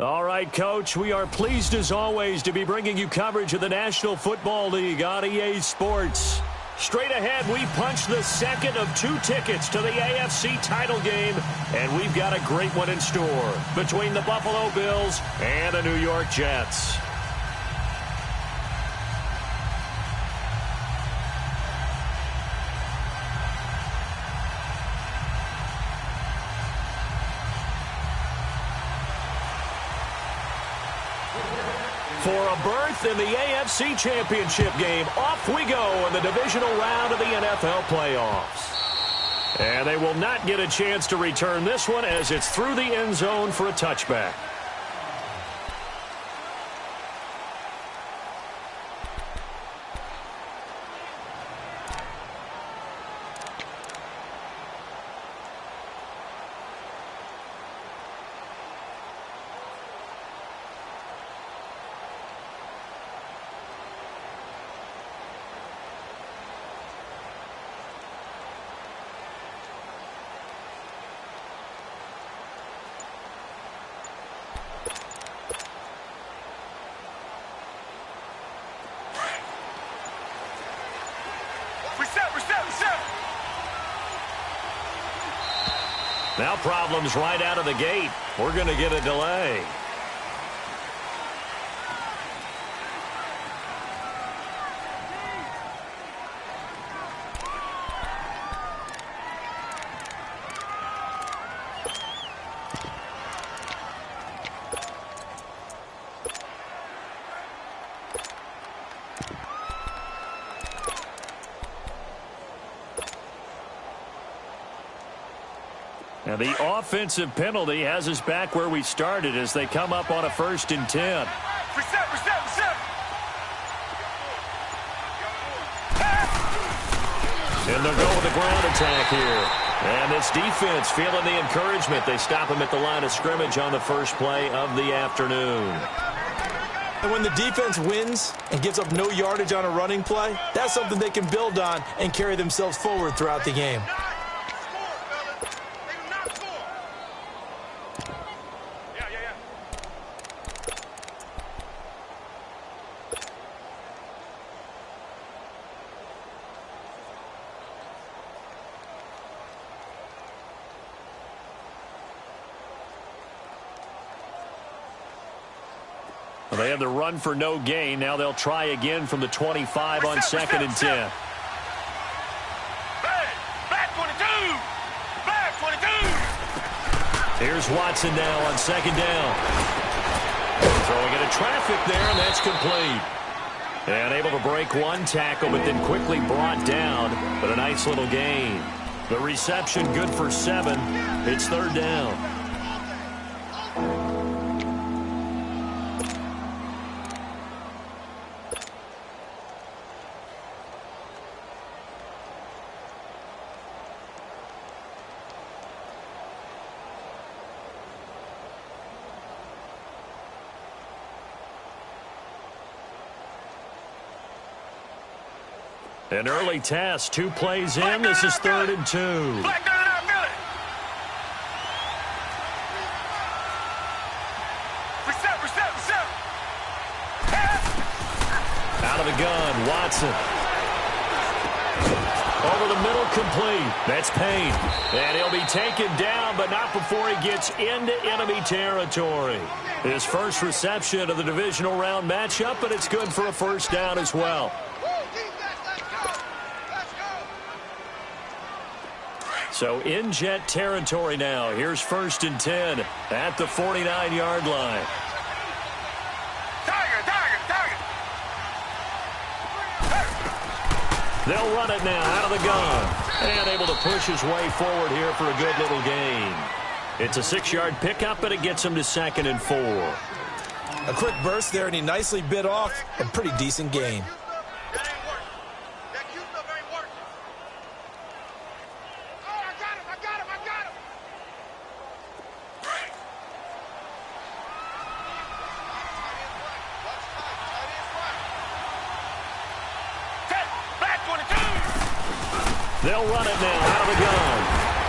All right, Coach, we are pleased as always to be bringing you coverage of the National Football League on EA Sports. Straight ahead, we punch the second of 2 tickets to the AFC title game, and we've got a great one in store between the Buffalo Bills and the New York Jets. For a berth in the AFC Championship game, off we go in the divisional round of the NFL playoffs. And they will not get a chance to return this one as it's through the end zone for a touchback. Now problems right out of the gate. We're going to get a delay. Now the offensive penalty has us back where we started as they come up on a 1st and 10. And they'll go with a ground attack here. And this defense feeling the encouragement. They stop him at the line of scrimmage on the first play of the afternoon. And when the defense wins and gives up no yardage on a running play, that's something they can build on and carry themselves forward throughout the game. They have the run for no gain. Now they'll try again from the 25 on 2nd and 10. Back 22. Back 22. Here's Watson now on 2nd down. Throwing into traffic there, and that's complete. And able to break one tackle, but then quickly brought down. But a nice little gain. The reception good for 7. It's 3rd down. An early test, 2 plays in. This is 3rd and 2. Out of the gun, Watson. Over the middle, complete. That's Payne. And he'll be taken down, but not before he gets into enemy territory. His first reception of the divisional round matchup, but it's good for a 1st down as well. So in Jet territory now. Here's 1st and 10 at the 49-yard line. They'll run it now out of the gun. And able to push his way forward here for a good little gain. It's a 6-yard pickup, but it gets him to 2nd and 4. A quick burst there, and he nicely bit off a pretty decent gain. They'll run it now out of the gun.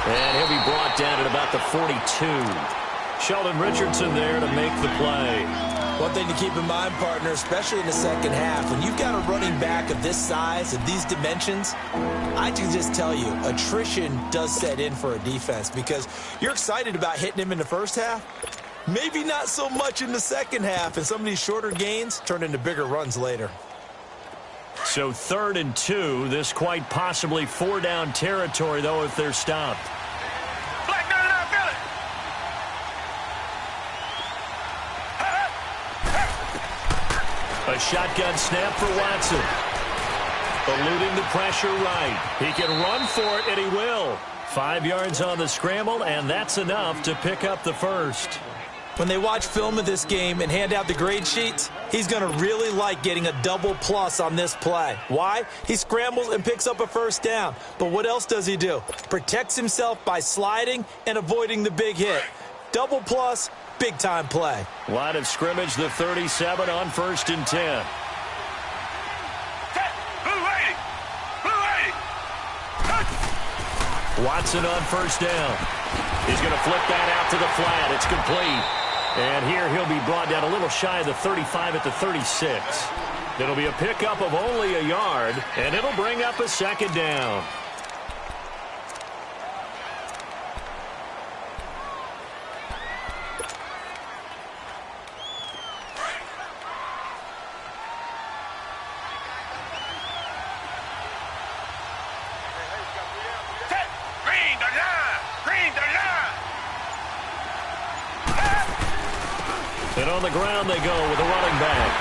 And he'll be brought down at about the 42. Sheldon Richardson there to make the play. One thing to keep in mind, partner, especially in the second half, when you've got a running back of this size, of these dimensions, I can just tell you, attrition does set in for a defense because you're excited about hitting him in the first half, maybe not so much in the second half, and some of these shorter gains turn into bigger runs later. So 3rd and 2, this quite possibly 4-down territory, though, if they're stopped. A shotgun snap for Watson. Eluding the pressure right. He can run for it, and he will. 5 yards on the scramble, and that's enough to pick up the first. When they watch film of this game and hand out the grade sheets, he's going to really like getting a double plus on this play. Why? He scrambles and picks up a first down. But what else does he do? Protects himself by sliding and avoiding the big hit. Double plus, big-time play. Line of scrimmage, the 37 on 1st and 10. Watson on 1st down. He's going to flip that out to the flat. It's complete. And here he'll be brought down a little shy of the 35 at the 36. It'll be a pickup of only a yard, and it'll bring up a 2nd down. And on the ground they go with a running back.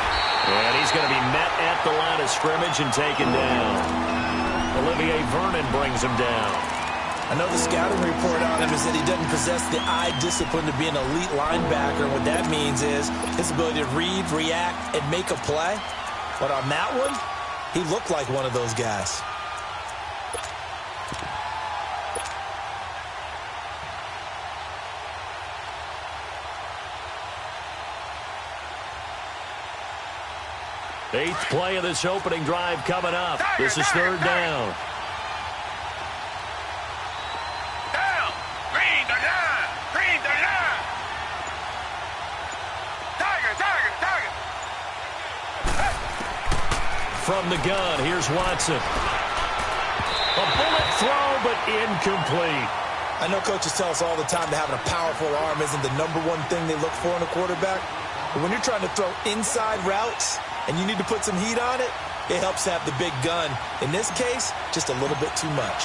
And he's going to be met at the line of scrimmage and taken down. Olivier Vernon brings him down. I know the scouting report on him is that he doesn't possess the eye discipline to be an elite linebacker. What that means is his ability to read, react, and make a play. But on that one, he looked like one of those guys. Eighth play of this opening drive coming up. This is 3rd down. Down. Green the line. Green the line. Tiger. From the gun, here's Watson. A bullet throw, but incomplete. I know coaches tell us all the time that having a powerful arm isn't the #1 thing they look for in a quarterback. But when you're trying to throw inside routes and you need to put some heat on it, it helps to have the big gun. In this case, just a little bit too much.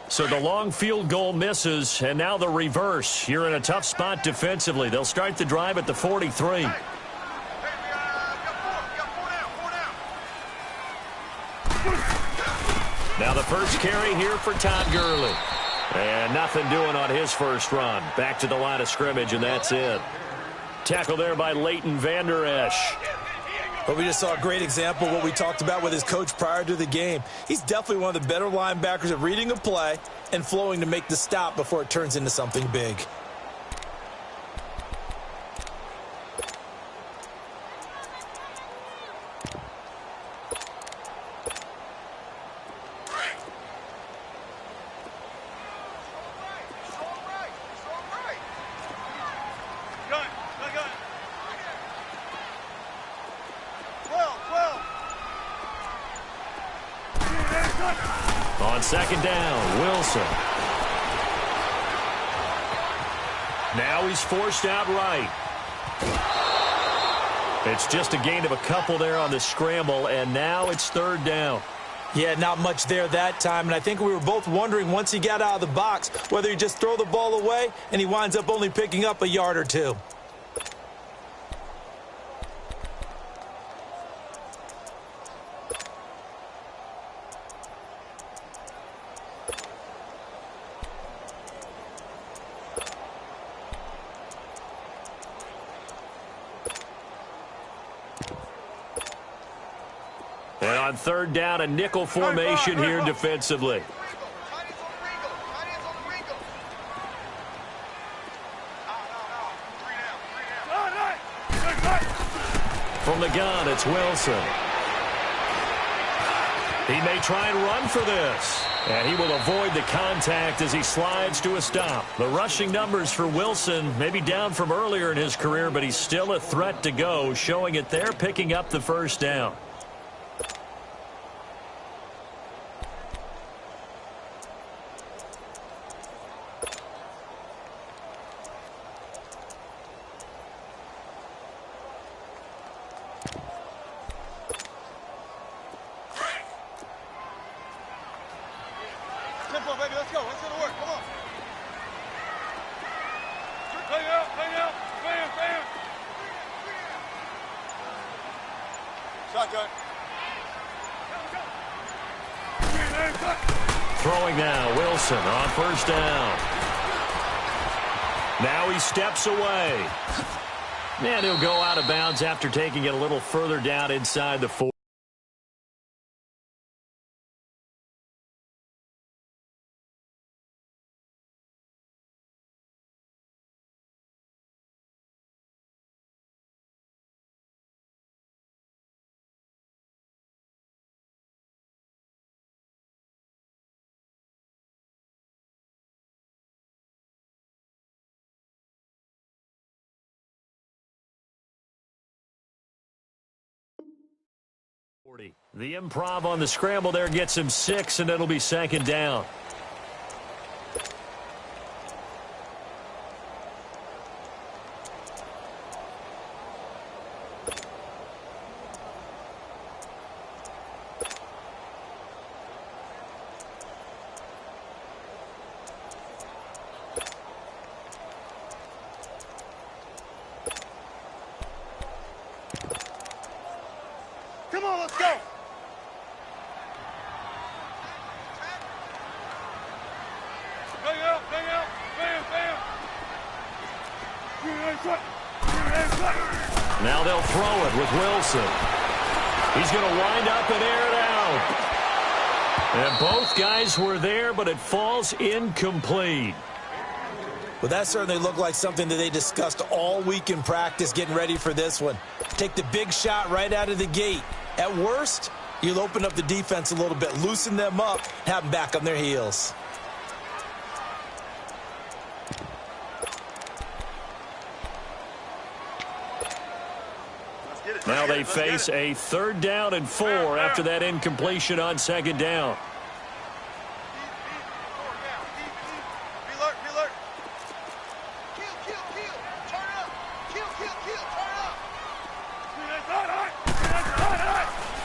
So the long field goal misses, and now the reverse. You're in a tough spot defensively. They'll start the drive at the 43. Now the first carry here for Todd Gurley. And nothing doing on his first run. Back to the line of scrimmage, and that's it. Tackle there by Leighton Vander Esch. But we just saw a great example of what we talked about with his coach prior to the game. He's definitely one of the better linebackers at reading a play and flowing to make the stop before it turns into something big. On 2nd down, Wilson. Now he's forced out right. It's just a gain of a couple there on the scramble, and now it's 3rd down. Yeah, not much there that time, and I think we were both wondering once he got out of the box whether he just throw the ball away and he winds up only picking up a yard or two. On third down, a nickel formation here defensively. From the gun, it's Wilson. He may try and run for this. And he will avoid the contact as he slides to a stop. The rushing numbers for Wilson may be down from earlier in his career, but he's still a threat to go, showing it there, picking up the first down. Throwing now, Wilson on first down. Now he steps away. And he'll go out of bounds after taking it a little further down inside the 4. The improv on the scramble there gets him 6, and it'll be second down. Come on, let's go. Now they'll throw it with Wilson. He's going to wind up and air it out. And both guys were there, but it falls incomplete. Well, that certainly looked like something that they discussed all week in practice getting ready for this one. Take the big shot right out of the gate. At worst, you'll open up the defense a little bit, loosen them up, have them back on their heels. Now they face a third down and 4 after that incompletion on second down.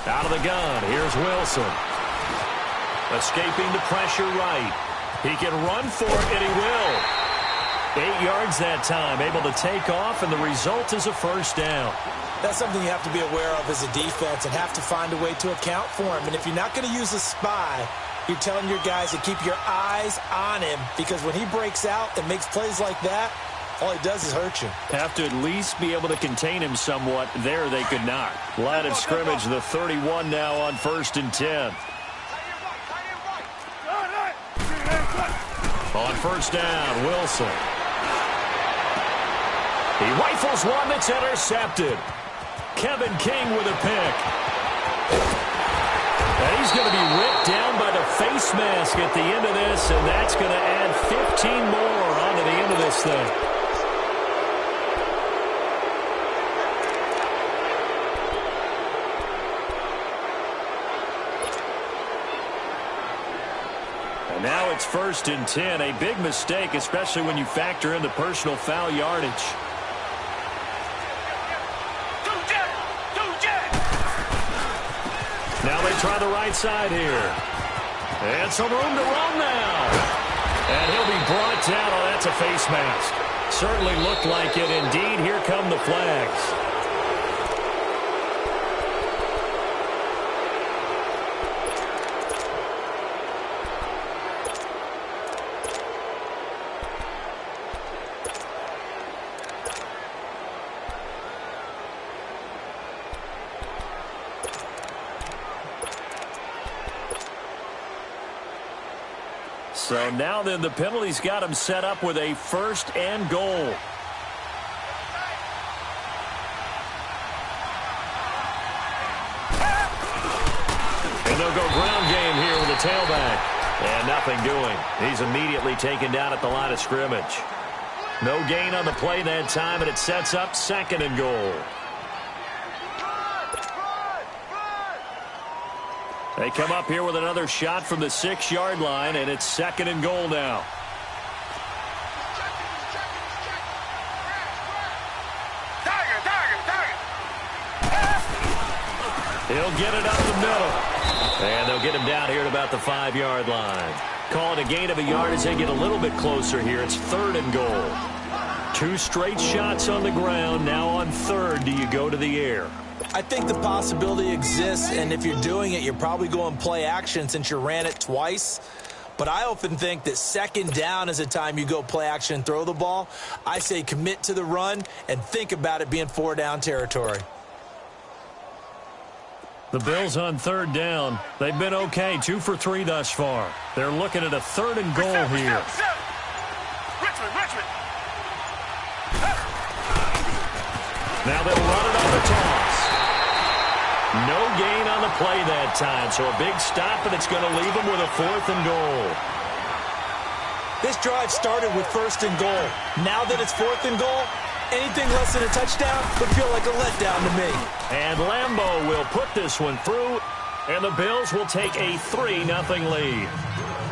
Out of the gun, here's Wilson. Escaping the pressure right. He can run for it, and he will. 8 yards that time, able to take off, and the result is a first down. That's something you have to be aware of as a defense and have to find a way to account for him. And if you're not going to use a spy, you're telling your guys to keep your eyes on him, because when he breaks out and makes plays like that, all he does is hurt you. Have to at least be able to contain him somewhat. There they could not. Line of scrimmage, the 31 now on 1st and 10. On first down, Wilson. He rifles one that's intercepted. Kevin King with a pick. And he's going to be ripped down by the face mask at the end of this, and that's going to add 15 more onto the end of this thing. And now it's 1st and 10. A big mistake, especially when you factor in the personal foul yardage. Now they try the right side here. And some room to run now. And he'll be brought down. Oh, that's a face mask. Certainly looked like it. Indeed, here come the flags. So now then, the penalty's got him set up with a 1st and goal. And they'll go ground game here with a tailback. And nothing doing. He's immediately taken down at the line of scrimmage. No gain on the play that time, and it sets up 2nd and goal. They come up here with another shot from the 6-yard line, and it's 2nd and goal now. He'll get it up the middle. And they'll get him down here at about the 5-yard line. Call it a gain of a yard as they get a little bit closer here. It's 3rd and goal. 2 straight shots on the ground. Now on 3rd, do you go to the air? I think the possibility exists, and if you're doing it, you're probably going play action since you ran it twice. But I often think that 2nd down is the time you go play action and throw the ball. I say commit to the run and think about it being 4-down territory. The Bills on 3rd down. They've been okay, 2 for 3 thus far. They're looking at a 3rd and goal here. Richmond. Now they'll run it on the toss. No gain on the play that time, so a big stop, and it's going to leave them with a 4th and goal. This drive started with 1st and goal. Now that it's 4th and goal, anything less than a touchdown would feel like a letdown to me. And Lambeau will put this one through, and the Bills will take a 3-0 lead.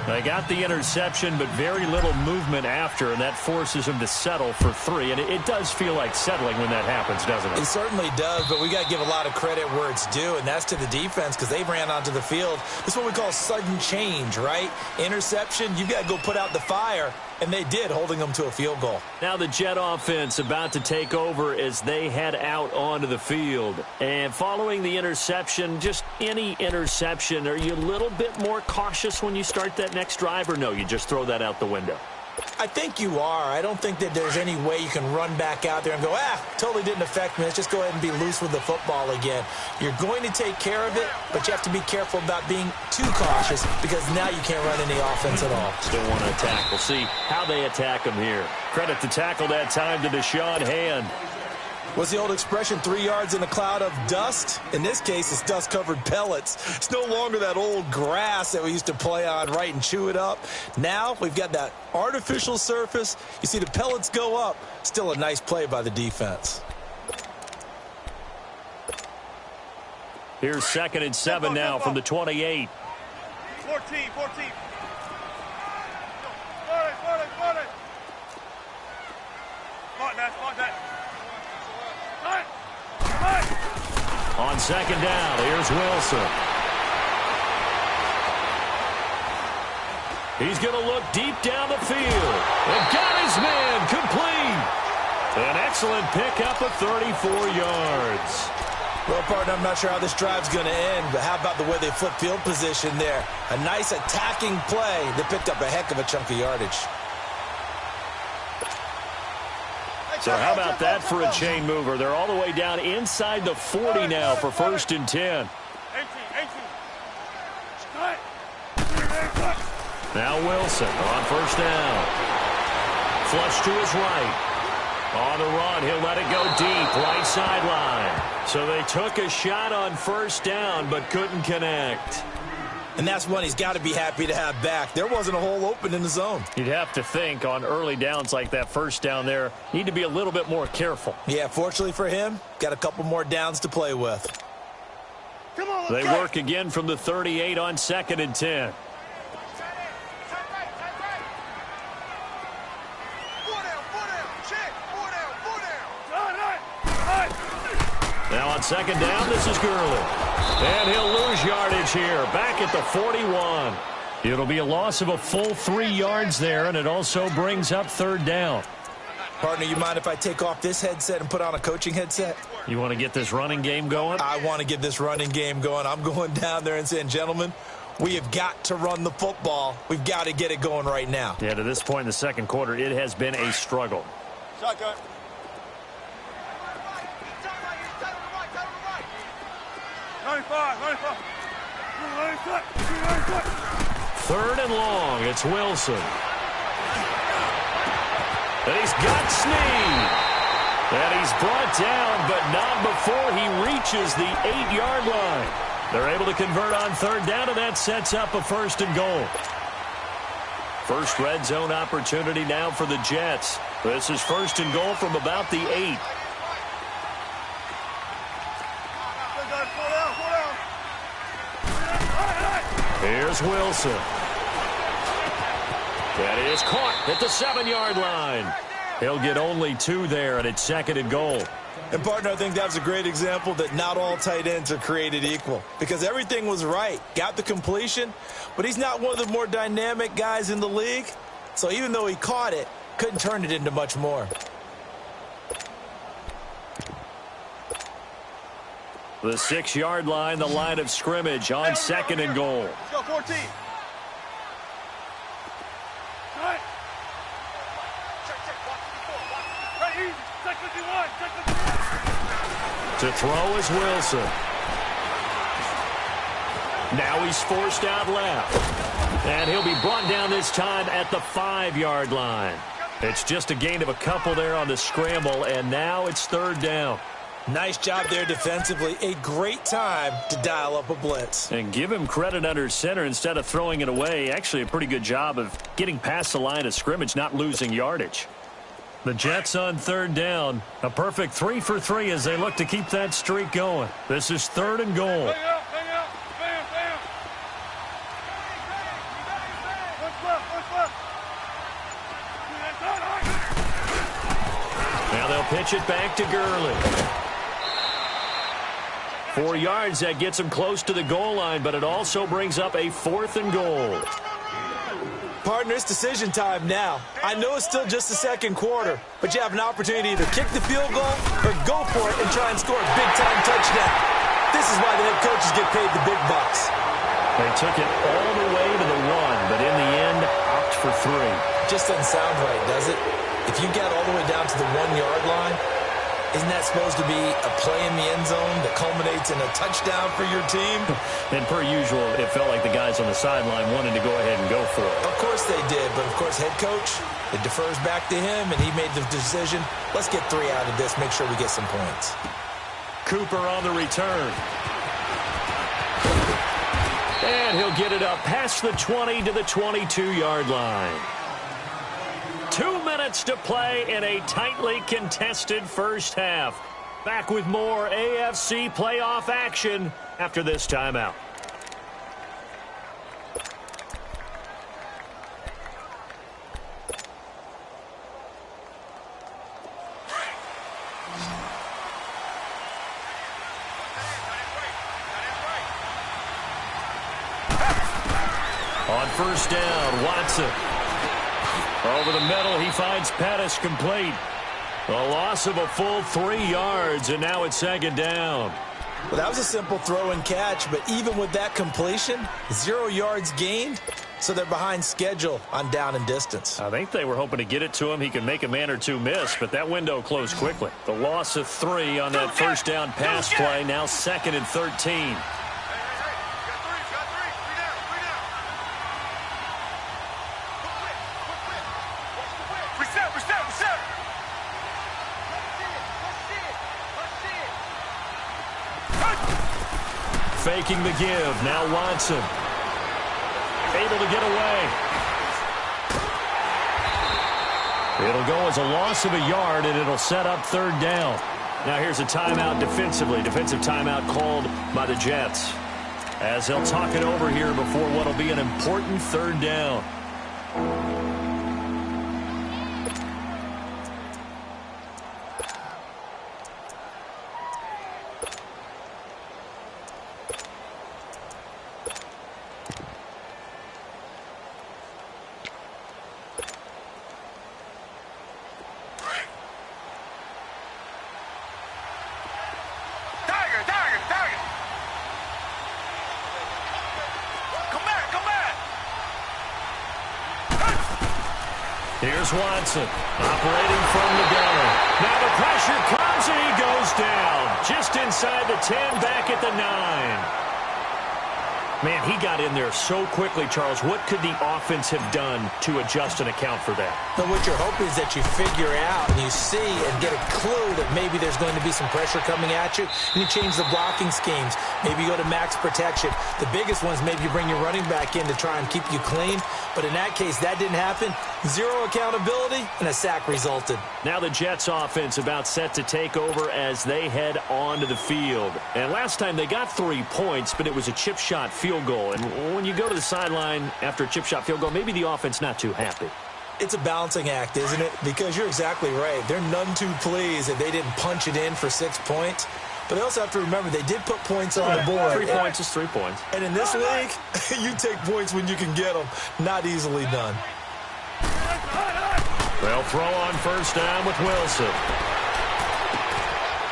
They got the interception, but very little movement after, and that forces them to settle for 3. And it does feel like settling when that happens, doesn't it? It certainly does, but we got to give a lot of credit where it's due, and that's to the defense because they ran onto the field. This is what we call sudden change, right? Interception, you got to go put out the fire, and they did, holding them to a field goal. Now the Jet offense about to take over as they head out onto the field. And following the interception, just any interception, are you a little bit more cautious when you start that next drive, or no, you just throw that out the window? I think you are. I don't think that there's any way you can run back out there and go, totally didn't affect me. Let's just go ahead and be loose with the football again. You're going to take care of it, but you have to be careful about being too cautious because now you can't run any offense at all. Still want to attack. We'll see how they attack him here. Credit the tackle that time to Deshaun Hand. What's the old expression, 3 yards in a cloud of dust? In this case, it's dust-covered pellets. It's no longer that old grass that we used to play on, right, and chew it up. Now we've got that artificial surface. You see the pellets go up. Still a nice play by the defense. Here's 2nd and 7 now from the 28. 14. Smart that. On 2nd down, here's Wilson. He's going to look deep down the field. And got his man complete. An excellent pickup of 34 yards. Well, partner, I'm not sure how this drive's going to end, but how about the way they flip field position there? A nice attacking play that picked up a heck of a chunk of yardage. So how about that for a chain mover? They're all the way down inside the 40 now for 1st and 10. Now Wilson on 1st down. Flush to his right. On the run, he'll let it go deep, right sideline. So they took a shot on 1st down, but couldn't connect. And that's one he's got to be happy to have back. There wasn't a hole open in the zone. You'd have to think on early downs like that 1st down there, need to be a little bit more careful. Yeah, fortunately for him, got a couple more downs to play with. Come on, they work again from the 38 on 2nd and 10. Now on 2nd down, this is Gurley. And he'll lose yardage here, back at the 41. It'll be a loss of a full 3 yards there, and it also brings up 3rd down. Partner, you mind if I take off this headset and put on a coaching headset? You want to get this running game going? I want to get this running game going. I'm going down there and saying, gentlemen, we have got to run the football. We've got to get it going right now. Yeah, to this point in the 2nd quarter, it has been a struggle. Shotgun. 95. 3rd and long. It's Wilson. And he's got Snead. And he's brought down, but not before he reaches the 8-yard line. They're able to convert on 3rd down, and that sets up a 1st and goal. First red zone opportunity now for the Jets. This is 1st and goal from about the 8. Here's Wilson. That is caught at the 7-yard line. He'll get only 2 there, and it's 2nd and goal. And, partner, I think that's a great example that not all tight ends are created equal, because everything was right. Got the completion, but he's not one of the more dynamic guys in the league. So even though he caught it, couldn't turn it into much more. The 6-yard line, the line of scrimmage on 2nd and goal. Let's go, 14. Right. Right, easy. Check 51. Check 51. To throw is Wilson. Now he's forced out left. And he'll be brought down this time at the 5-yard line. It's just a gain of a couple there on the scramble, and now it's 3rd down. Nice job there defensively. A great time to dial up a blitz. And give him credit under center instead of throwing it away. Actually, a pretty good job of getting past the line of scrimmage, not losing yardage. The Jets on 3rd down. A perfect 3 for 3 as they look to keep that streak going. This is 3rd and goal. Hang out. Bam, bam. What's left? Now they'll pitch it back to Gurley. 4 yards, that gets him close to the goal line, but it also brings up a 4th and goal. Partner, it's decision time now. I know it's still just the 2nd quarter, but you have an opportunity to either kick the field goal or go for it and try and score a big-time touchdown. This is why the head coaches get paid the big bucks. They took it all the way to the 1, but in the end, opt for 3. Just doesn't sound right, does it? If you get all the way down to the 1-yard line, isn't that supposed to be a play in the end zone that culminates in a touchdown for your team? And per usual, it felt like the guys on the sideline wanted to go ahead and go for it. Of course they did, but of course head coach, it defers back to him, and he made the decision. Let's get 3 out of this, make sure we get some points. Cooper on the return. And he'll get it up past the 20 to the 22-yard line. 2 minutes to play in a tightly contested first half. Back with more AFC playoff action after this timeout. On 1st down, Watson. Over the middle, he finds Pettis complete. A loss of a full 3 yards, and now it's 2nd down. Well, that was a simple throw and catch, but even with that completion, 0 yards gained, so they're behind schedule on down and distance. I think they were hoping to get it to him. He could make a man or two miss, but that window closed quickly. The loss of 3 on that 1st down pass play, now 2nd and 13. Faking the give. Now Watson. Able to get away. It'll go as a loss of a yard, and it'll set up 3rd down. Now here's a timeout defensively. Defensive timeout called by the Jets. As they'll talk it over here before what will be an important 3rd down. Here's Watson, operating from the gun. Now the pressure comes, and he goes down. Just inside the 10, back at the 9. Man, he got in there so quickly, Charles. What could the offense have done to adjust and account for that? But what you're hoping is that you figure out and you see and get a clue that maybe there's going to be some pressure coming at you, and you change the blocking schemes. Maybe you go to max protection. The biggest one is maybe you bring your running back in to try and keep you clean. But in that case, that didn't happen. Zero accountability, and a sack resulted. Now the Jets offense about set to take over as they head onto the field. And last time they got 3 points, but it was a chip shot field goal. And when you go to the sideline after a chip shot field goal, maybe the offense not too happy. It's a balancing act, isn't it? Because you're exactly right. They're none too pleased that they didn't punch it in for 6 points. But they also have to remember they did put points on the board. 3 points is 3 points. And in this league, you take points when you can get them. Not easily done. They'll throw on first down with Wilson.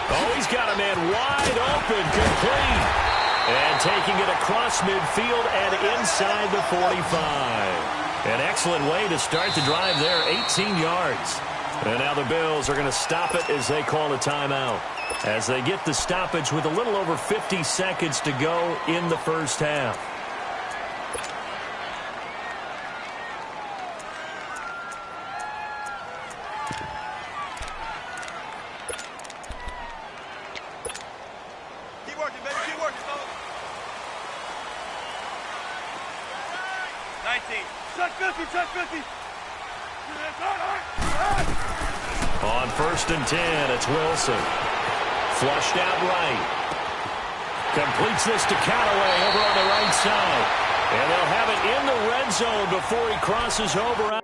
Oh, he's got a man wide open, complete. And taking it across midfield and inside the 45. An excellent way to start the drive there, 18 yards. And now the Bills are going to stop it as they call a timeout. As they get the stoppage with a little over 50 seconds to go in the first half. Keep working, baby. Keep working, fellas. 19. Shot 50. Shot 50. On first and 10, it's Wilson. Flushed out right. Completes this to Callaway over on the right side. And they'll have it in the red zone before he crosses over.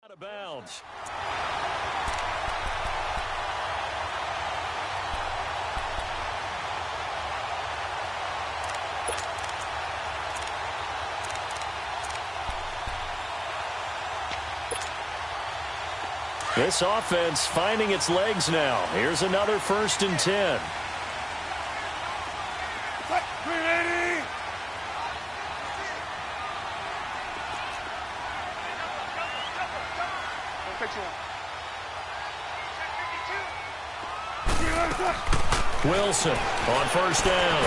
Out of bounds. This offense finding its legs now. Here's another first and 10. Wilson on first down.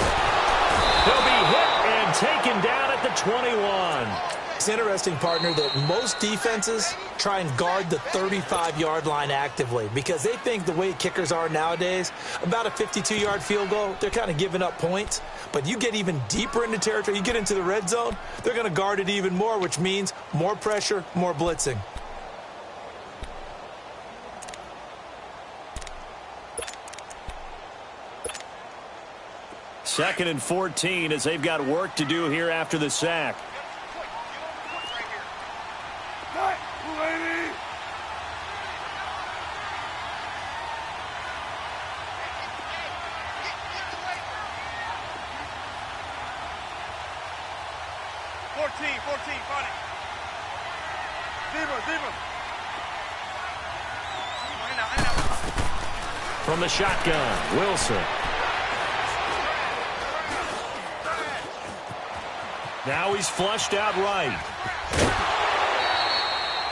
He'll be hit and taken down at the 21. It's interesting, partner, that most defenses try and guard the 35-yard line actively because they think the way kickers are nowadays, about a 52-yard field goal, they're kind of giving up points. But you get even deeper into territory, you get into the red zone, they're going to guard it even more, which means more pressure, more blitzing. Second and 14 as they've got work to do here after the sack. From the shotgun, Wilson. Now he's flushed out right.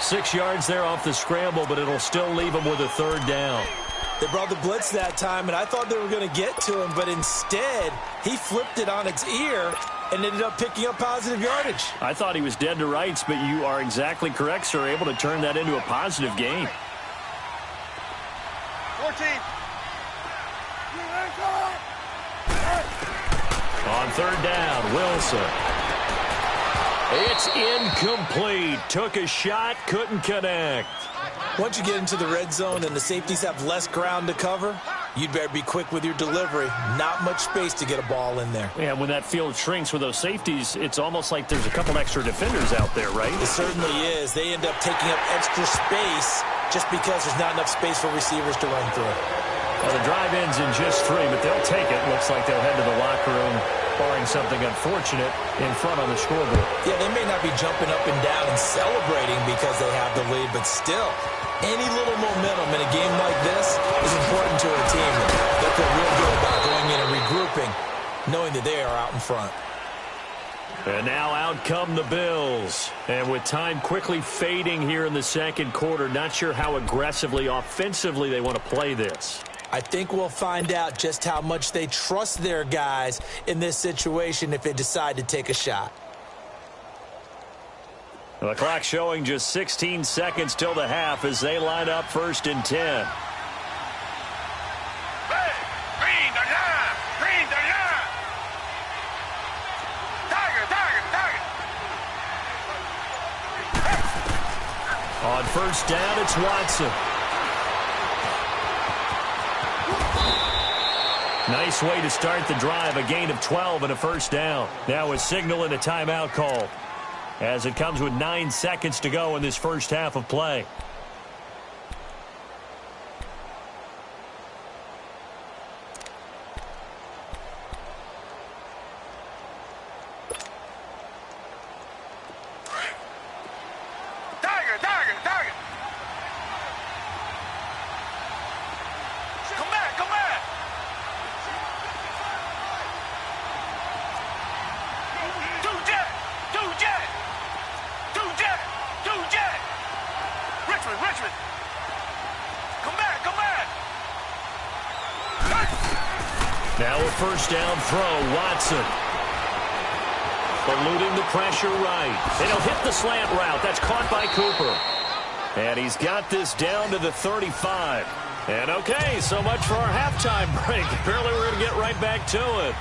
6 yards there off the scramble, but it'll still leave him with a third down. They brought the blitz that time, and I thought they were going to get to him, but instead, he flipped it on its ear and ended up picking up positive yardage. I thought he was dead to rights, but you are exactly correct, sir. Able to turn that into a positive gain. 14. On third down, Wilson. It's incomplete. Took a shot, couldn't connect. Once you get into the red zone and the safeties have less ground to cover, you'd better be quick with your delivery. Not much space to get a ball in there. Yeah, when that field shrinks with those safeties, it's almost like there's a couple extra defenders out there, right? It certainly is. They end up taking up extra space just because there's not enough space for receivers to run through. Well, the drive ends in just 3, but they'll take it. Looks like they'll head to the locker room, barring something unfortunate, in front on the scoreboard. Yeah, they may not be jumping up and down and celebrating because they have the lead, but still, any little momentum in a game like this is important to a team. They'll feel real good about going in and regrouping, knowing that they are out in front. And now out come the Bills. And with time quickly fading here in the second quarter, not sure how aggressively, offensively they want to play this. I think we'll find out just how much they trust their guys in this situation if they decide to take a shot. The clock showing just 16 seconds till the half as they line up 1st and 10. Hey, green the line. Green the line. Tiger, tiger, tiger. On 1st down, it's Watson. Nice way to start the drive, a gain of 12 and a 1st down. Now a signal and a timeout call as it comes with 9 seconds to go in this first half of play. Tiger, tiger, tiger. Come back, come back. Two jet, two jet, two jet, two jet. Richmond, Richmond. Come back, come back. Now a 1st down throw, Watson. Eluding the pressure right. And he'll hit the slant route. That's caught by Cooper. And he's got this down to the 35. And okay, so much for our halftime break. Apparently we're going to get right back to it.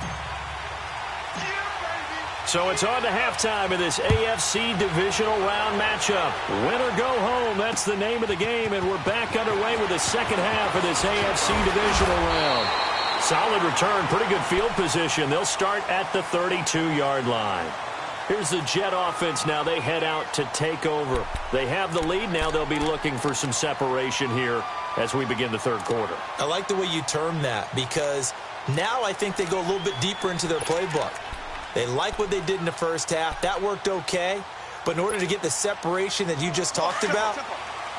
So it's on to halftime of this AFC divisional round matchup. Win or go home, that's the name of the game. And we're back underway with the second half of this AFC divisional round. Solid return, pretty good field position. They'll start at the 32-yard line. Here's the Jet offense now. They head out to take over. They have the lead. Now they'll be looking for some separation here as we begin the third quarter. I like the way you term that because now I think they go a little bit deeper into their playbook. They like what they did in the first half. That worked okay. But in order to get the separation that you just talked about,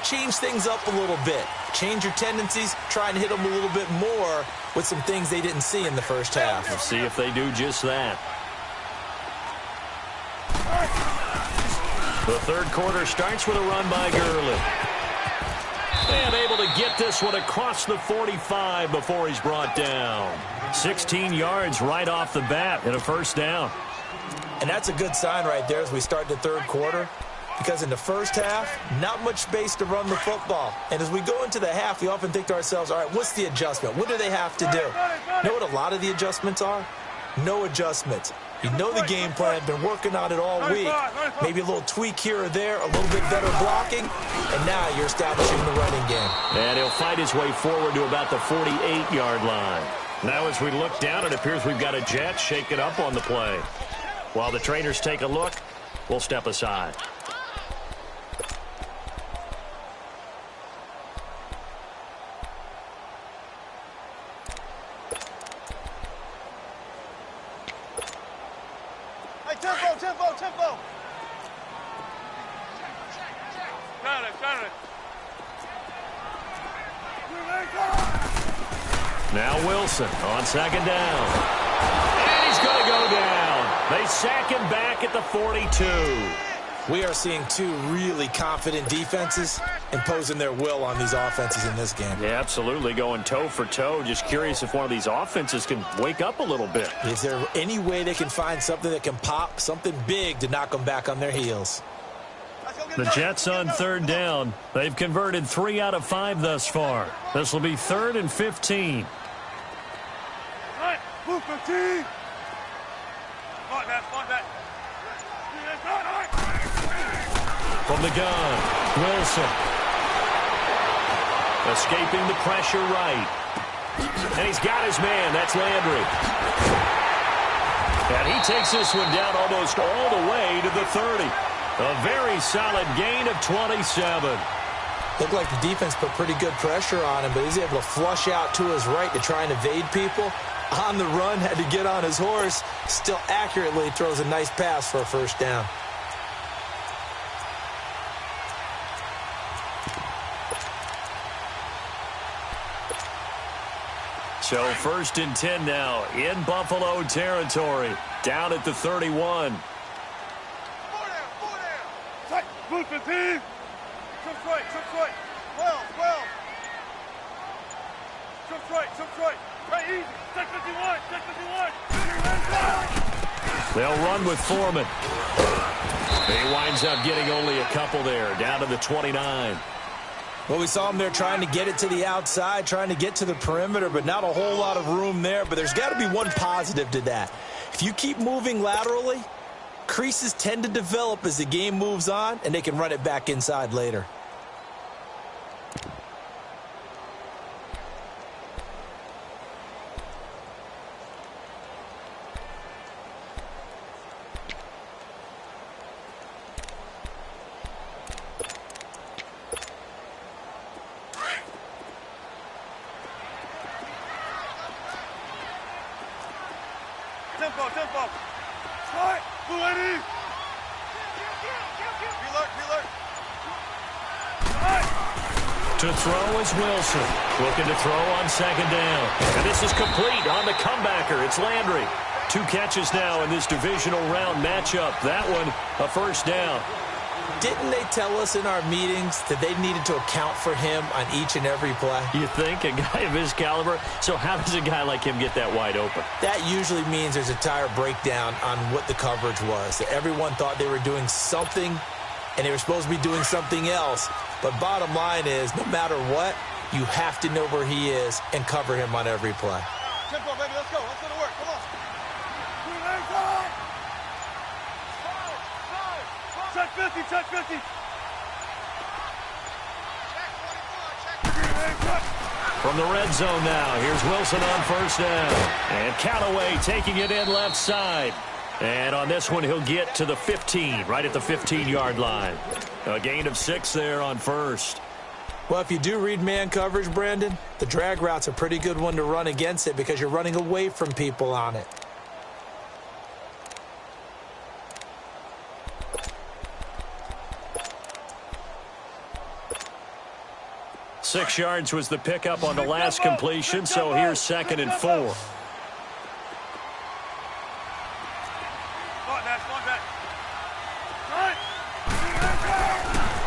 change things up a little bit. Change your tendencies. Try and hit them a little bit more with some things they didn't see in the first half. We'll see if they do just that. The third quarter starts with a run by Gurley. And able to get this one across the 45 before he's brought down. 16 yards right off the bat and a 1st down. And that's a good sign right there as we start the third quarter. Because in the first half, not much space to run the football. And as we go into the half, we often think to ourselves, all right, what's the adjustment? What do they have to do? You know what a lot of the adjustments are? No adjustments. You know the game plan, been working on it all week. Maybe a little tweak here or there, a little bit better blocking, and now you're establishing the running game. And he'll fight his way forward to about the 48-yard line. Now as we look down, it appears we've got a Jet shaking up on the play. While the trainers take a look, we'll step aside. Tempo. Now Wilson on 2nd down. And he's going to go down. They sack him back at the 42. We are seeing two really confident defenses imposing their will on these offenses in this game. Yeah, absolutely, going toe for toe. Just curious if one of these offenses can wake up a little bit. Is there any way they can find something that can pop, something big to knock them back on their heels? The Jets on third down. They've converted 3 out of 5 thus far. This will be 3rd and 15. Move 15. From the gun, Wilson. Escaping the pressure right. And he's got his man. That's Landry. And he takes this one down almost all the way to the 30. A very solid gain of 27. Looked like the defense put pretty good pressure on him, but he's able to flush out to his right to try and evade people. On the run, had to get on his horse. Still accurately throws a nice pass for a first down. So 1st and 10 now in Buffalo territory. Down at the 31. Move 15. Jump right. 12. Jump right. Right, easy. Check 51. They'll run with Foreman. He winds up getting only a couple there, down to the 29. Well, we saw him there trying to get it to the outside, trying to get to the perimeter, but not a whole lot of room there. But there's got to be one positive to that. If you keep moving laterally, creases tend to develop as the game moves on, and they can run it back inside later. Tempo. Start. 280. To throw is Wilson. Looking to throw on 2nd down. And this is complete on the comebacker. It's Landry. 2 catches now in this divisional round matchup. That one, a first down. Didn't they tell us in our meetings that they needed to account for him on each and every play? You think? A guy of his caliber? So how does a guy like him get that wide open? That usually means there's a entire breakdown on what the coverage was. That everyone thought they were doing something, and they were supposed to be doing something else. But bottom line is, no matter what, you have to know where he is and cover him on every play. Tempo, baby. Let's go. Let's go to work. Come on. Check 50. From the red zone now, here's Wilson on 1st down. And Callaway taking it in left side. And on this one, he'll get to the 15, right at the 15-yard line. A gain of 6 there on 1st. Well, if you do read man coverage, Brandon, the drag route's a pretty good one to run against it because you're running away from people on it. Six yards was the pickup on the last completion, so here's 2nd and 4.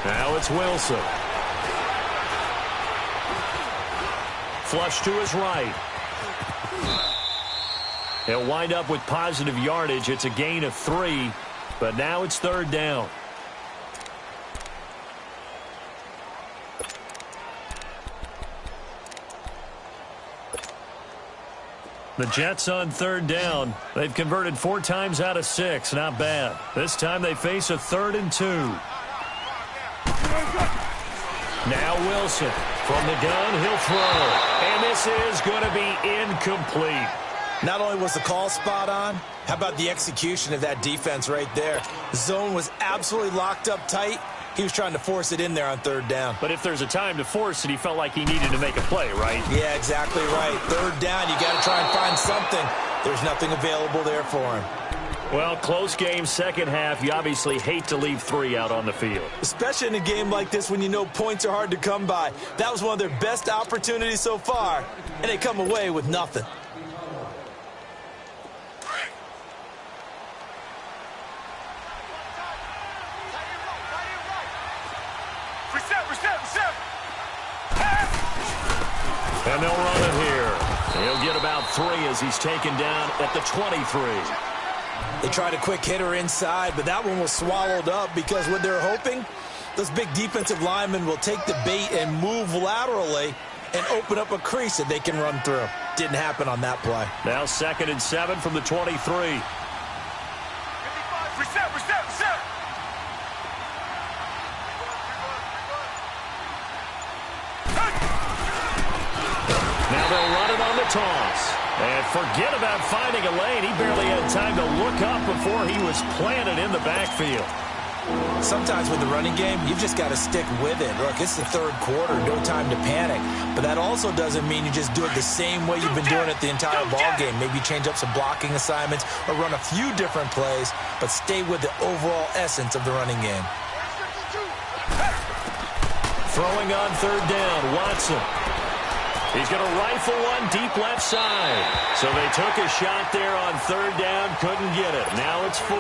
Now it's Wilson. Flush to his right. He'll wind up with positive yardage. It's a gain of 3, but now it's 3rd down. The Jets on 3rd down. They've converted 4 times out of 6. Not bad. This time they face a 3rd and 2. Now Wilson. From the gun, he'll throw. And this is going to be incomplete. Not only was the call spot on, how about the execution of that defense right there? The zone was absolutely locked up tight. He was trying to force it in there on 3rd down. But if there's a time to force it, he felt like he needed to make a play, right? Yeah, exactly right. 3rd down, you got to try and find something. There's nothing available there for him. Well, close game, 2nd half. You obviously hate to leave 3 out on the field. Especially in a game like this when you know points are hard to come by. That was one of their best opportunities so far, and they come away with nothing. And they'll run it here. He'll get about 3 as he's taken down at the 23. They tried a quick hitter inside, but that one was swallowed up because what they're hoping, those big defensive linemen will take the bait and move laterally and open up a crease that they can run through. Didn't happen on that play. Now 2nd and 7 from the 23. Reset, reset, reset. Now they'll run it on the toss. And forget about finding a lane. He barely had time to look up before he was planted in the backfield. Sometimes with the running game, you've just got to stick with it. Look, it's the 3rd quarter, no time to panic. But that also doesn't mean you just do it the same way you've been doing it the entire ball game. Maybe change up some blocking assignments or run a few different plays, but stay with the overall essence of the running game. Throwing on 3rd down, Watson. He's going to rifle one deep left side. So they took a shot there on 3rd down, couldn't get it. Now it's 4.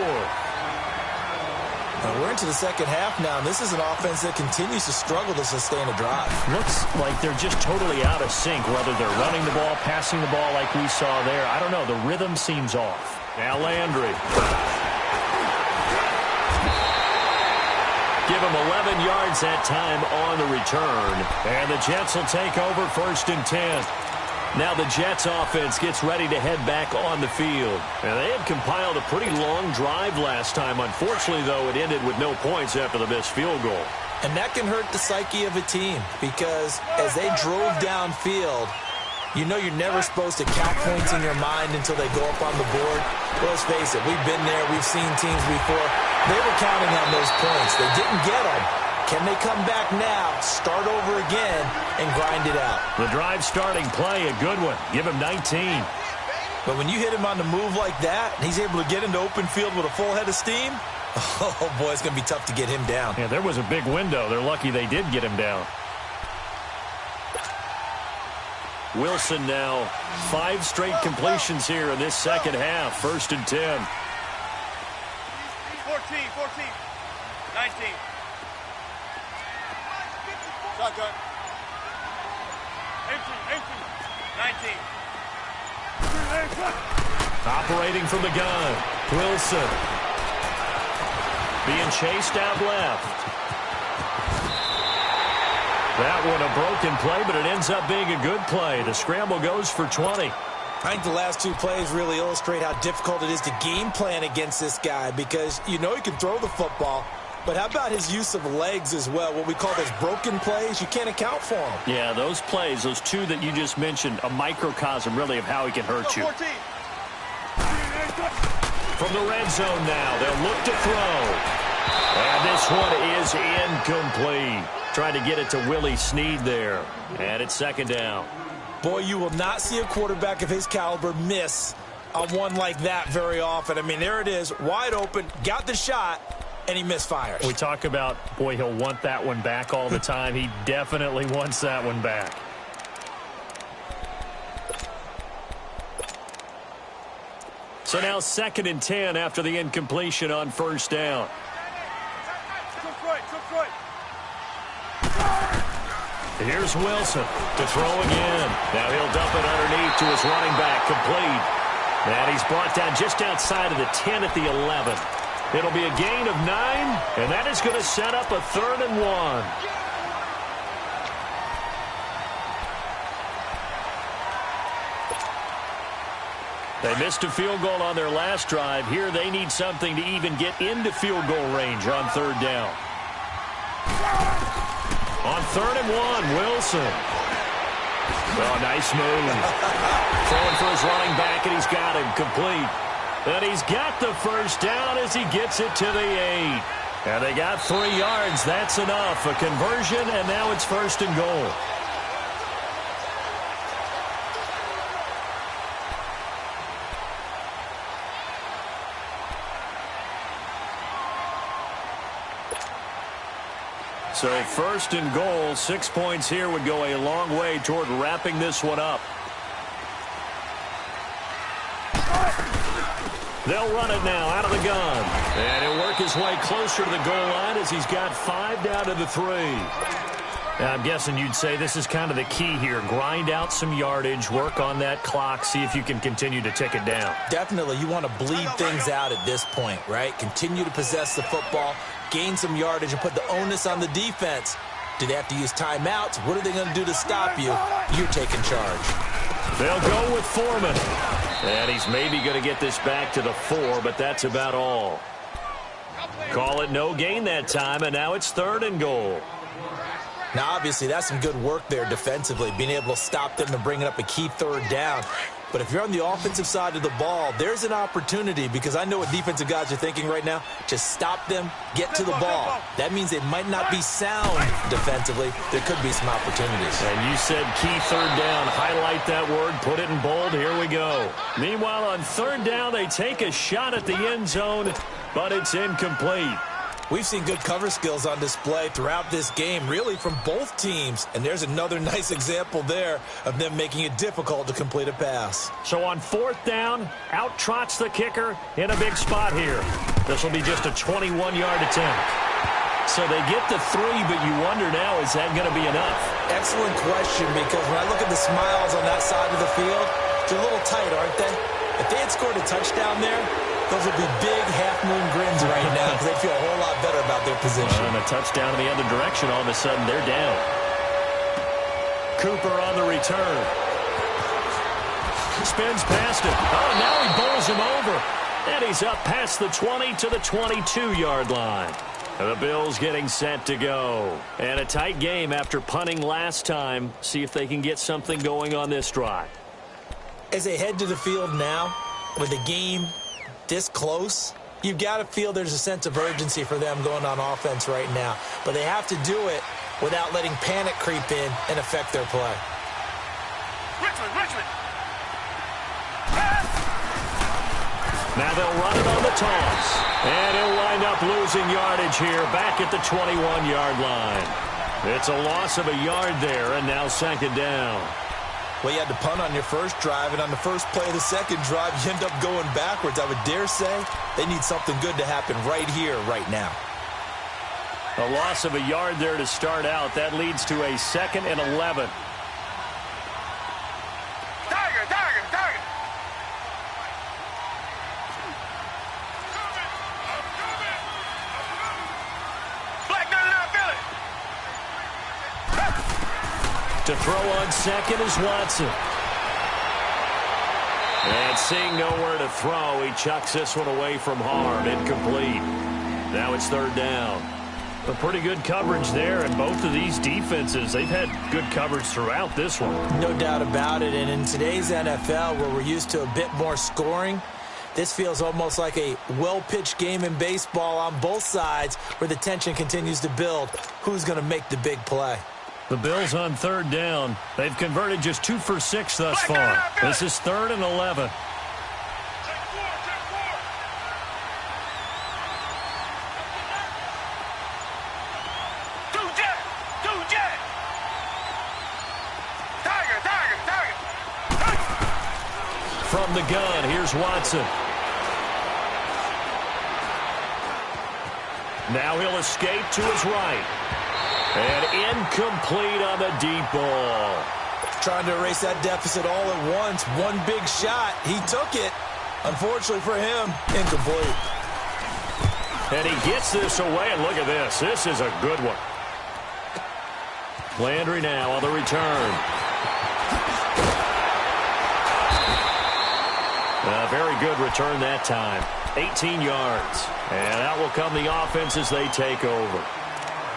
We're into the 2nd half now, and this is an offense that continues to struggle to sustain a drive. Looks like they're just totally out of sync, whether they're running the ball, passing the ball like we saw there. I don't know. The rhythm seems off. Now Landry. Give him 11 yards that time on the return. And the Jets will take over 1st and 10. Now the Jets offense gets ready to head back on the field. And they had compiled a pretty long drive last time. Unfortunately, though, it ended with no points after the missed field goal. And that can hurt the psyche of a team because as they drove downfield, you know you're never supposed to count points in your mind until they go up on the board. Well, let's face it, we've been there. We've seen teams before. They were counting on those points. They didn't get them. Can they come back now, start over again, and grind it out? The drive starting play, a good one. Give him 19. But when you hit him on the move like that, and he's able to get into open field with a full head of steam, oh, boy, it's going to be tough to get him down. Yeah, there was a big window. They're lucky they did get him down. Wilson now, 5 straight completions here in this 2nd half. 1st and 10. 14, 19. Shotgun. 18, 19. Operating from the gun. Wilson. Being chased out left. That one a broken play, but it ends up being a good play. The scramble goes for 20. I think the last 2 plays really illustrate how difficult it is to game plan against this guy because you know he can throw the football, but how about his use of legs as well? What we call those broken plays, you can't account for them. Yeah, those plays, those 2 that you just mentioned, a microcosm really of how he can hurt you. 14. From the red zone now, they'll look to throw. And this one is incomplete. Trying to get it to Willie Snead there. And it's 2nd down. Boy, you will not see a quarterback of his caliber miss on one like that very often. I mean, there it is, wide open, got the shot, and he misfires. We talk about, boy, he'll want that one back all the time. He definitely wants that one back. So now 2nd and 10 after the incompletion on 1st down. Here's Wilson to throw again. Now he'll dump it underneath to his running back, complete. And he's brought down just outside of the 10 at the 11. It'll be a gain of 9, and that is going to set up a 3rd and 1. They missed a field goal on their last drive. Here they need something to even get into field goal range on 3rd down. On 3rd and 1, Wilson. Oh, nice move. Throwing for his running back, and he's got him complete. And he's got the 1st down as he gets it to the 8. And they got 3 yards. That's enough. A conversion, and now it's 1st and goal. So 1st and goal, 6 points here would go a long way toward wrapping this one up. They'll run it now out of the gun. And he'll work his way closer to the goal line as he's got 5 down to the 3. I'm guessing you'd say this is kind of the key here. Grind out some yardage, work on that clock, see if you can continue to tick it down. Definitely. You want to bleed things out at this point, right? Continue to possess the football, gain some yardage, and put the onus on the defense. Do they have to use timeouts? What are they going to do to stop you? You're taking charge. They'll go with Foreman. And he's maybe going to get this back to the 4, but that's about all. Call it no gain that time, and now it's 3rd and goal. Now, obviously, that's some good work there defensively, being able to stop them and bringing up a key 3rd down. But if you're on the offensive side of the ball, there's an opportunity, because I know what defensive guys are thinking right now. Just stop them, get to the ball. That means they might not be sound defensively. There could be some opportunities. And you said key 3rd down. Highlight that word, put it in bold. Here we go. Meanwhile, on 3rd down, they take a shot at the end zone, but it's incomplete. We've seen good cover skills on display throughout this game, really from both teams. And there's another nice example there of them making it difficult to complete a pass. So on 4th down, out trots the kicker in a big spot here. This will be just a 21-yard attempt. So they get the 3, but you wonder now, is that going to be enough? Excellent question, because when I look at the smiles on that side of the field, they're a little tight, aren't they? If they had scored a touchdown there, those would be big half-moon grins right now because they feel a whole lot better about their position. And a touchdown in the other direction, all of a sudden they're down. Cooper on the return. Spins past him. Oh, now he bowls him over. And he's up past the 20 to the 22-yard line. And the Bills getting set to go. And a tight game after punting last time. See if they can get something going on this drive. As they head to the field now, with the game this close, you've got to feel there's a sense of urgency for them going on offense right now. But they have to do it without letting panic creep in and affect their play. Richmond. Now they'll run it on the toss. And he'll wind up losing yardage here back at the 21-yard line. It's a loss of a yard there, and now 2nd down. Well, you had to punt on your first drive, and on the first play of the second drive, you end up going backwards. I would dare say they need something good to happen right here, right now. A loss of a yard there to start out. That leads to a 2nd and 11. Tiger. Black 99 Billy. To throw on 2nd is Watson. And seeing nowhere to throw, he chucks this one away from harm. Incomplete. Now it's 3rd down. A pretty good coverage there, and both of these defenses, they've had good coverage throughout this one. No doubt about it, and in today's NFL, where we're used to a bit more scoring, this feels almost like a well-pitched game in baseball on both sides where the tension continues to build. Who's going to make the big play? The Bills on 3rd down. They've converted just 2 for 6 thus far. This is 3rd and 11. Tiger. From the gun, here's Watson. Now he'll escape to his right. And incomplete on the deep ball. Trying to erase that deficit all at once. One big shot. He took it. Unfortunately for him, incomplete. And he gets this away, and look at this. This is a good one. Landry now on the return. A very good return that time. 18 yards. And out will come the offense as they take over.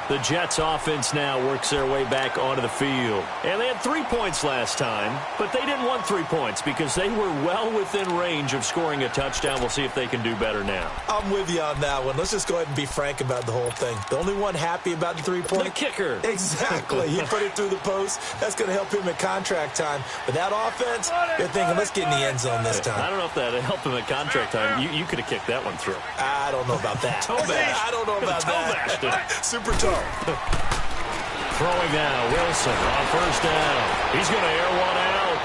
The Jets offense now works their way back onto the field. And they had 3 points last time, but they didn't want 3 points because they were well within range of scoring a touchdown. We'll see if they can do better now. I'm with you on that one. Let's just go ahead and be frank about the whole thing. The only one happy about the 3-point? The kicker. Exactly. He put it through the post. That's going to help him at contract time. But that offense, they're thinking, let's get in the end zone this time. I don't know if that helped him at contract time. You could have kicked that one through. I don't know about that. Toe bash. I don't know about that. Super toe. Throwing now, Wilson on 1st down. He's going to air one out.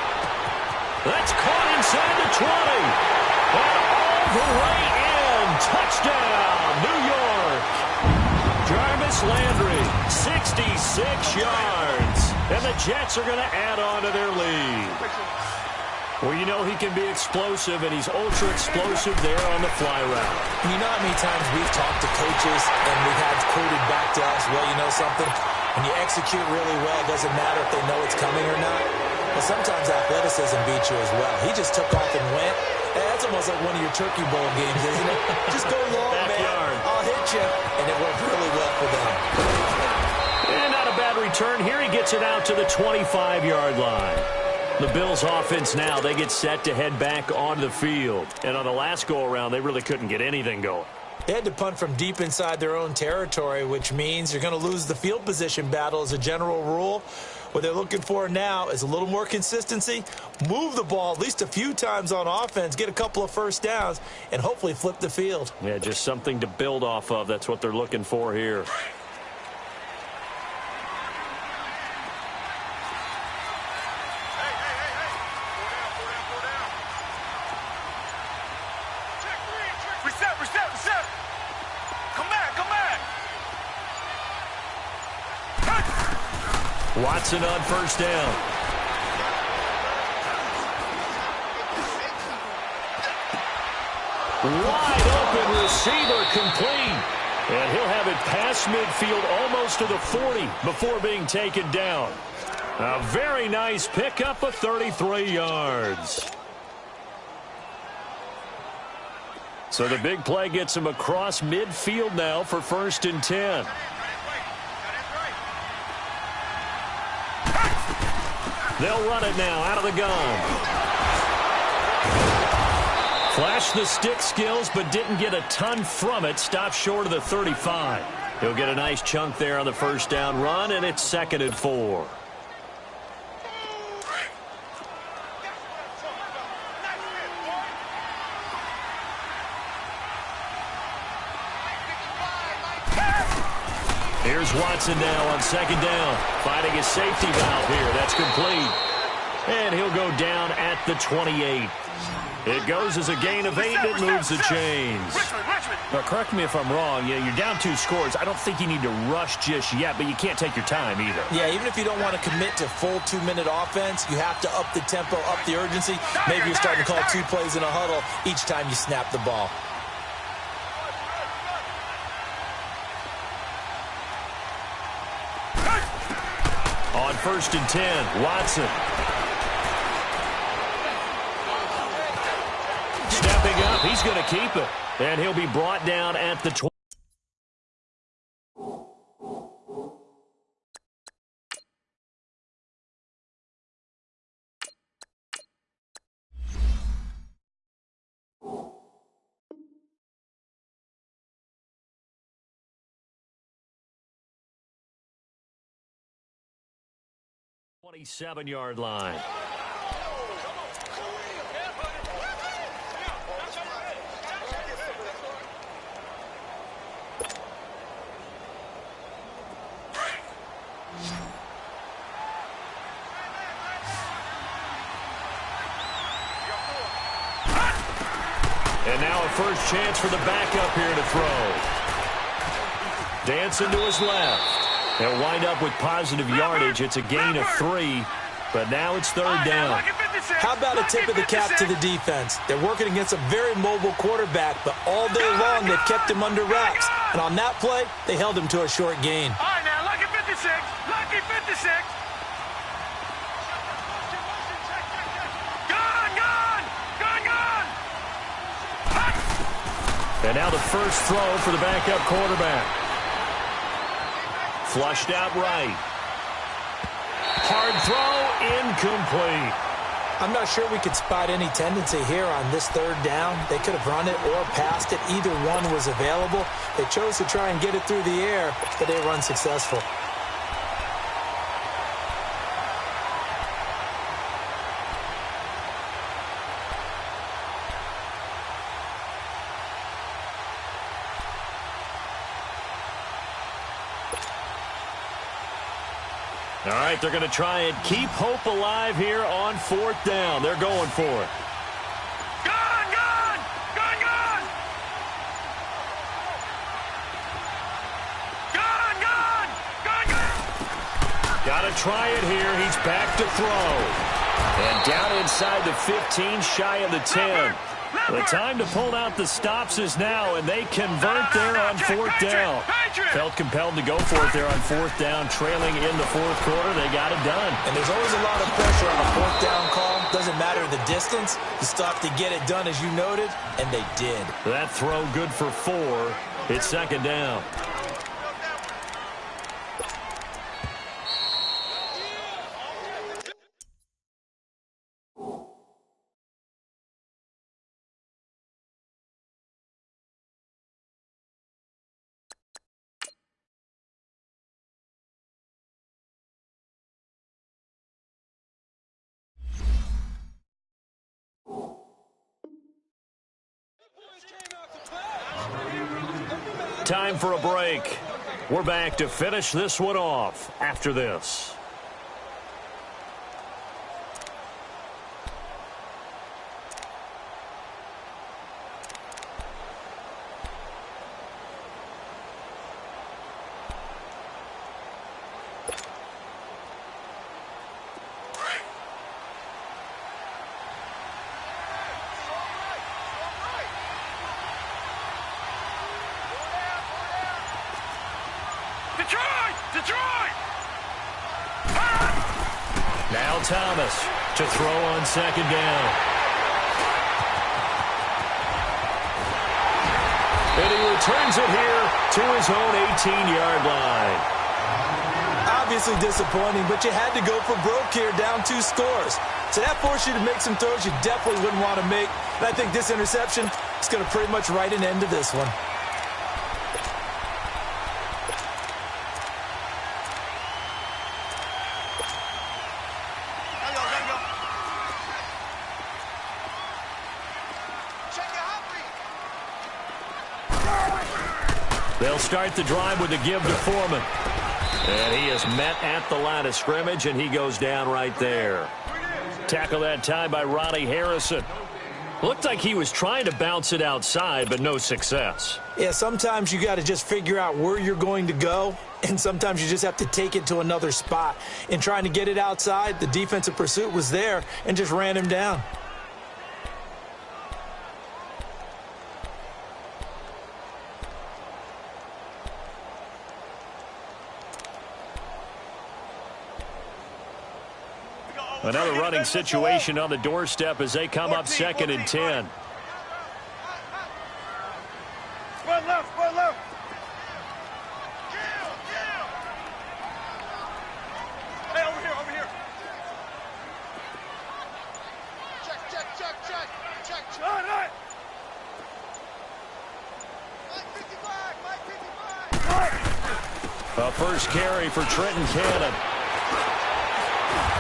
That's caught inside the 20. And all the way in. Touchdown, New York. Jarvis Jarvis Landry, 66 yards. And the Jets are going to add on to their lead. Well, you know he can be explosive, and he's ultra-explosive there on the fly route. You know how many times we've talked to coaches, and we've had quoted back to us, well, you know something? When you execute really well, it doesn't matter if they know it's coming or not. But sometimes athleticism beats you as well. He just took off and went. That's almost like one of your Turkey Bowl games, isn't it? Just go long, Backyard. man. I'll hit you. And it worked really well for them. And not a bad return. Here he gets it out to the 25-yard line. The Bills' offense now, they get set to head back onto the field. And on the last go-around, they really couldn't get anything going. They had to punt from deep inside their own territory, which means you're going to lose the field position battle as a general rule. What they're looking for now is a little more consistency, move the ball at least a few times on offense, get a couple of first downs, and hopefully flip the field. Yeah, just something to build off of. That's what they're looking for here. Reset. Come back. Watson on first down. Wide open receiver complete. And he'll have it past midfield almost to the 40 before being taken down. A very nice pickup of 33 yards. So the big play gets him across midfield now for 1st and 10. They'll run it now out of the gun. Flashed the stick skills, but didn't get a ton from it. Stopped short of the 35. He'll get a nice chunk there on the first down run, and it's 2nd and 4. Here's Watson now on 2nd down. Finding his safety valve here. That's complete. And he'll go down at the 28. It goes as a gain of 8, and it moves the chains. Now, correct me if I'm wrong. Yeah, you're down 2 scores. I don't think you need to rush just yet, but you can't take your time either. Yeah, even if you don't want to commit to full 2-minute offense, you have to up the tempo, up the urgency. Maybe you're starting to call 2 plays in a huddle each time you snap the ball. On 1st and 10, Watson. Stepping up, he's going to keep it. And he'll be brought down at the 20. Yard line. And now a first chance for the backup here to throw. Dancing to his left. They'll wind up with positive yardage. It's a gain of 3, but now it's 3rd down. How about a tip of the cap to the defense? They're working against a very mobile quarterback, but all day long they've kept him under wraps. And on that play, they held him to a short gain. All right, now, lucky 56. Lucky 56. Gun. And now the first throw for the backup quarterback. Flushed out right. Hard throw, incomplete. I'm not sure we could spot any tendency here on this 3rd down. They could have run it or passed it. Either one was available. They chose to try and get it through the air, but they were unsuccessful. All right, they're going to try and keep hope alive here on 4th down. They're going for it. Gun! Gun! to try it here. He's back to throw. And down inside the 15, shy of the 10. The time to pull out the stops is now, and they convert there on fourth down. Felt compelled to go for it there on fourth down, trailing in the fourth quarter. They got it done. And there's always a lot of pressure on a fourth down call. Doesn't matter the distance. You stop to get it done, as you noted, and they did. That throw good for 4. It's second down. Time for a break. We're back to finish this one off after this. Detroit! Now Thomas to throw on second down. And he returns it here to his own 18-yard line. Obviously disappointing, but you had to go for broke here, down 2 scores. So that forced you to make some throws you definitely wouldn't want to make. And I think this interception is going to pretty much write an end to this one. They'll start the drive with a give to Foreman. And he is met at the line of scrimmage, and he goes down right there. Tackle that time by Ronnie Harrison. Looked like he was trying to bounce it outside, but no success. Yeah, sometimes you got to just figure out where you're going to go, and sometimes you just have to take it to another spot. In trying to get it outside, the defensive pursuit was there and just ran him down. Another running situation on the doorstep as they come up 2nd and 10. Squad left, squad left. Hey, over here. Check. All right. A first carry for Trenton Cannon.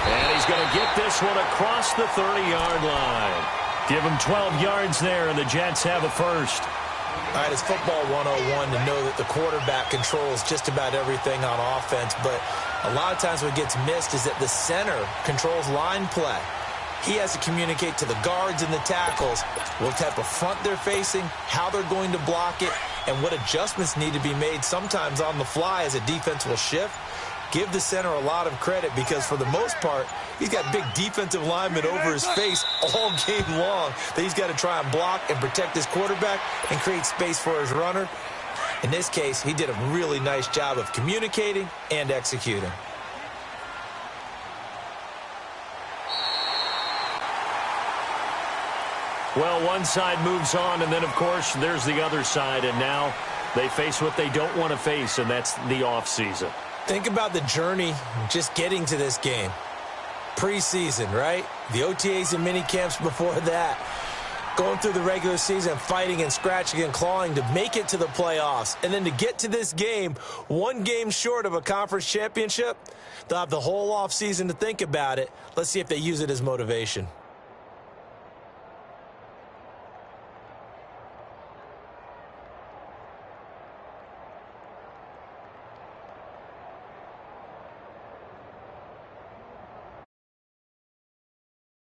And he's going to get this one across the 30-yard line. Give him 12 yards there, and the Jets have a first. All right, it's football 101 to know that the quarterback controls just about everything on offense, but a lot of times what gets missed is that the center controls line play. He has to communicate to the guards and the tackles what type of front they're facing, how they're going to block it, and what adjustments need to be made sometimes on the fly as a defense will shift. Give the center a lot of credit because, for the most part, he's got big defensive linemen over his face all game long that he's got to try and block and protect his quarterback and create space for his runner. In this case, he did a really nice job of communicating and executing. Well, one side moves on, and then, of course, there's the other side, and now they face what they don't want to face, and that's the offseason. Think about the journey just getting to this game. Preseason, right? The OTAs and mini camps before that. Going through the regular season, fighting and scratching and clawing to make it to the playoffs. And then to get to this game, 1 game short of a conference championship, they'll have the whole offseason to think about it. Let's see if they use it as motivation.